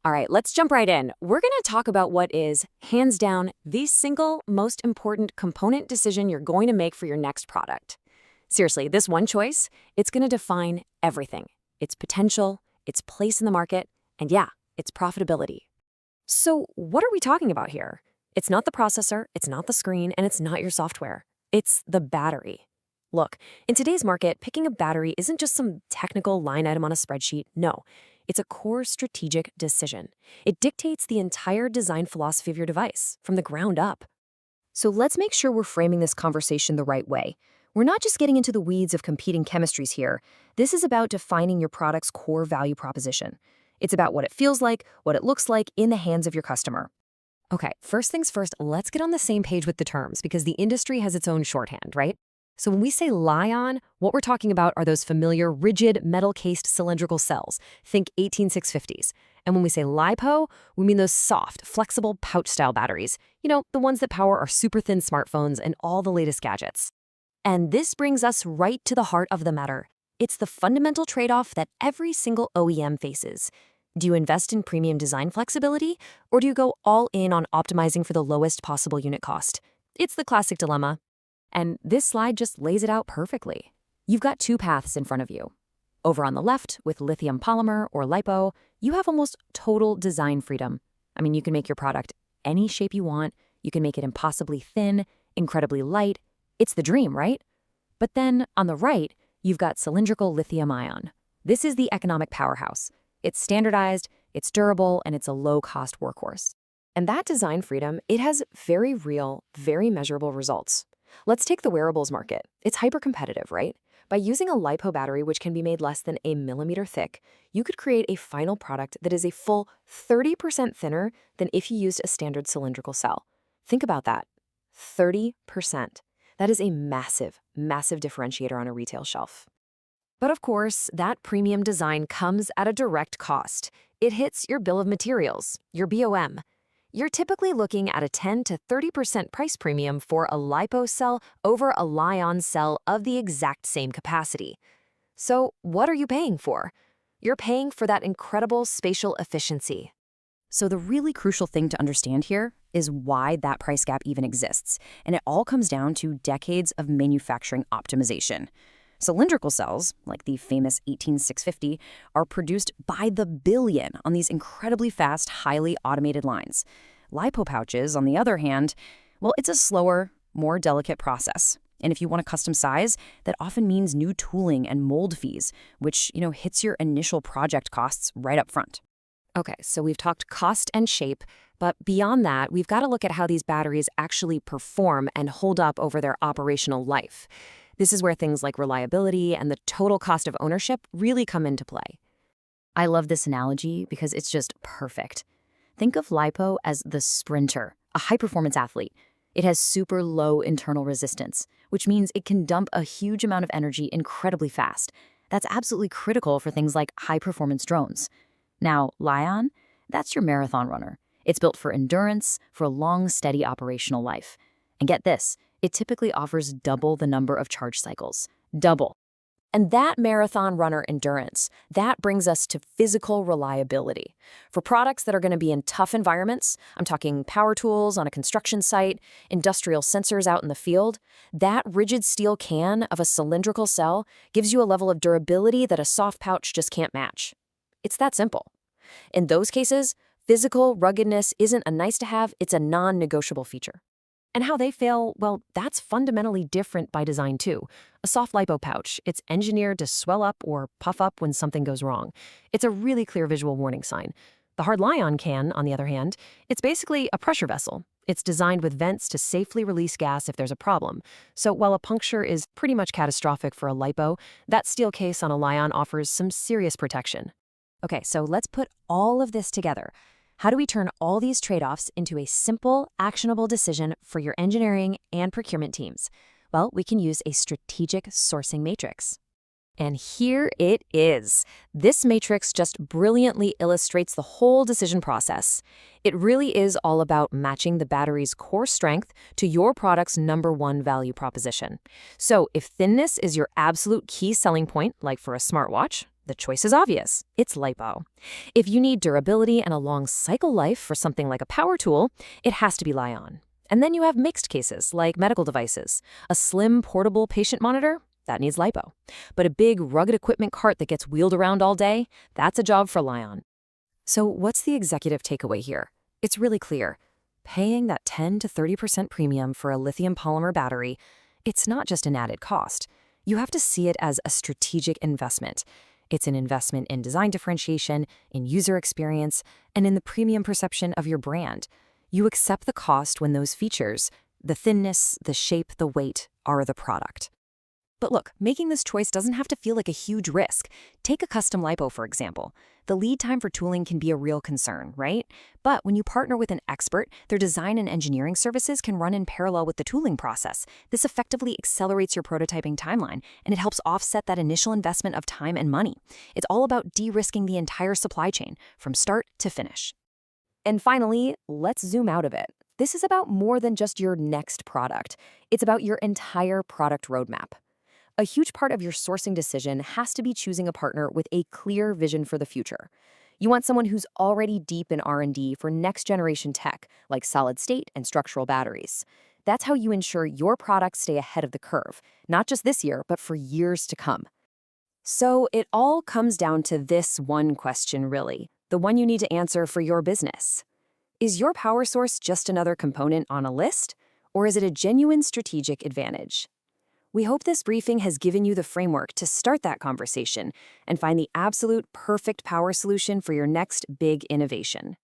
All right, let's jump right in. We're going to talk about what is, hands down, the single most important component decision you're going to make for your next product. Seriously, this one choice, it's going to define everything. Its potential, its place in the market, and yeah, its profitability. So, what are we talking about here? It's not the processor, it's not the screen, and it's not your software. It's the battery. Look, in today's market, picking a battery isn't just some technical line item on a spreadsheet. No, it's a core strategic decision. It dictates the entire design philosophy of your device, from the ground up. So let's make sure we're framing this conversation the right way. We're not just getting into the weeds of competing chemistries here. This is about defining your product's core value proposition. It's about what it feels like, what it looks like in the hands of your customer. Okay, first things first, let's get on the same page with the terms because the industry has its own shorthand, right? So when we say Li-ion, what we're talking about are those familiar rigid metal-cased cylindrical cells. Think 18650s. And when we say LiPo, we mean those soft, flexible pouch-style batteries. You know, the ones that power our super thin smartphones and all the latest gadgets. And this brings us right to the heart of the matter. It's the fundamental trade-off that every single OEM faces. Do you invest in premium design flexibility, or do you go all in on optimizing for the lowest possible unit cost? It's the classic dilemma. And this slide just lays it out perfectly. You've got two paths in front of you. Over on the left, with lithium polymer or LiPo, you have almost total design freedom. I mean, you can make your product any shape you want. You can make it impossibly thin, incredibly light. It's the dream, right? But then, on the right, you've got cylindrical lithium-ion. This is the economic powerhouse. It's standardized, it's durable, and it's a low-cost workhorse. And that design freedom, it has very real, very measurable results. Let's take the wearables market. It's hyper-competitive, right? By using a LiPo battery, which can be made less than a millimeter thick, you could create a final product that is a full 30% thinner than if you used a standard cylindrical cell. Think about that. 30%. That is a massive, massive differentiator on a retail shelf. But of course, that premium design comes at a direct cost. It hits your bill of materials, your BOM. You're typically looking at a 10 to 30% price premium for a LiPo cell over a Li-ion cell of the exact same capacity. So what are you paying for? You're paying for that incredible spatial efficiency. So the really crucial thing to understand here is why that price gap even exists, and it all comes down to decades of manufacturing optimization. Cylindrical cells, like the famous 18650, are produced by the billion on these incredibly fast, highly automated lines. LiPo pouches, on the other hand, well, it's a slower, more delicate process. And if you want a custom size, that often means new tooling and mold fees, which, hits your initial project costs right up front. Okay, so we've talked cost and shape, but beyond that, we've got to look at how these batteries actually perform and hold up over their operational life. This is where things like reliability and the total cost of ownership really come into play. I love this analogy because it's just perfect. Think of LiPo as the sprinter, a high-performance athlete. It has super low internal resistance, which means it can dump a huge amount of energy incredibly fast. That's absolutely critical for things like high-performance drones. Now, Li-ion, that's your marathon runner. It's built for endurance, for a long, steady operational life. And get this, it typically offers double the number of charge cycles. Double. And that marathon runner endurance, that brings us to physical reliability. For products that are going to be in tough environments, I'm talking power tools on a construction site, industrial sensors out in the field, that rigid steel can of a cylindrical cell gives you a level of durability that a soft pouch just can't match. It's that simple. In those cases, physical ruggedness isn't a nice-to-have, it's a non-negotiable feature. And how they fail, well, that's fundamentally different by design too. A soft LiPo pouch, it's engineered to swell up or puff up when something goes wrong. It's a really clear visual warning sign. The hard Li-ion can, on the other hand, it's basically a pressure vessel. It's designed with vents to safely release gas if there's a problem. So while a puncture is pretty much catastrophic for a LiPo, that steel case on a Li-ion offers some serious protection. Okay, so let's put all of this together. How do we turn all these trade-offs into a simple, actionable decision for your engineering and procurement teams? Well, we can use a strategic sourcing matrix. And here it is. This matrix just brilliantly illustrates the whole decision process. It really is all about matching the battery's core strength to your product's #1 value proposition. So if thinness is your absolute key selling point, like for a smartwatch, The choice is obvious. It's lipo. If you need durability and a long cycle life for something like a power tool, it has to be Lion. And then you have mixed cases, like medical devices. A slim, portable patient monitor? That needs lipo. But a big, rugged equipment cart that gets wheeled around all day? That's a job for Lion. So what's the executive takeaway here? It's really clear. Paying that 10 to 30% premium for a lithium polymer battery, it's not just an added cost. You have to see it as a strategic investment. It's an investment in design differentiation, in user experience, and in the premium perception of your brand. You accept the cost when those features, the thinness, the shape, the weight, are the product. But look, making this choice doesn't have to feel like a huge risk. Take a custom lipo, for example. The lead time for tooling can be a real concern, right? But when you partner with an expert, their design and engineering services can run in parallel with the tooling process. This effectively accelerates your prototyping timeline, and it helps offset that initial investment of time and money. It's all about de-risking the entire supply chain, from start to finish. And finally, let's zoom out a bit. This is about more than just your next product. It's about your entire product roadmap. A huge part of your sourcing decision has to be choosing a partner with a clear vision for the future. You want someone who's already deep in R&D for next-generation tech, like solid-state and structural batteries. That's how you ensure your products stay ahead of the curve, not just this year, but for years to come. So it all comes down to this one question, really, the one you need to answer for your business. Is your power source just another component on a list, or is it a genuine strategic advantage? We hope this briefing has given you the framework to start that conversation and find the absolute perfect power solution for your next big innovation.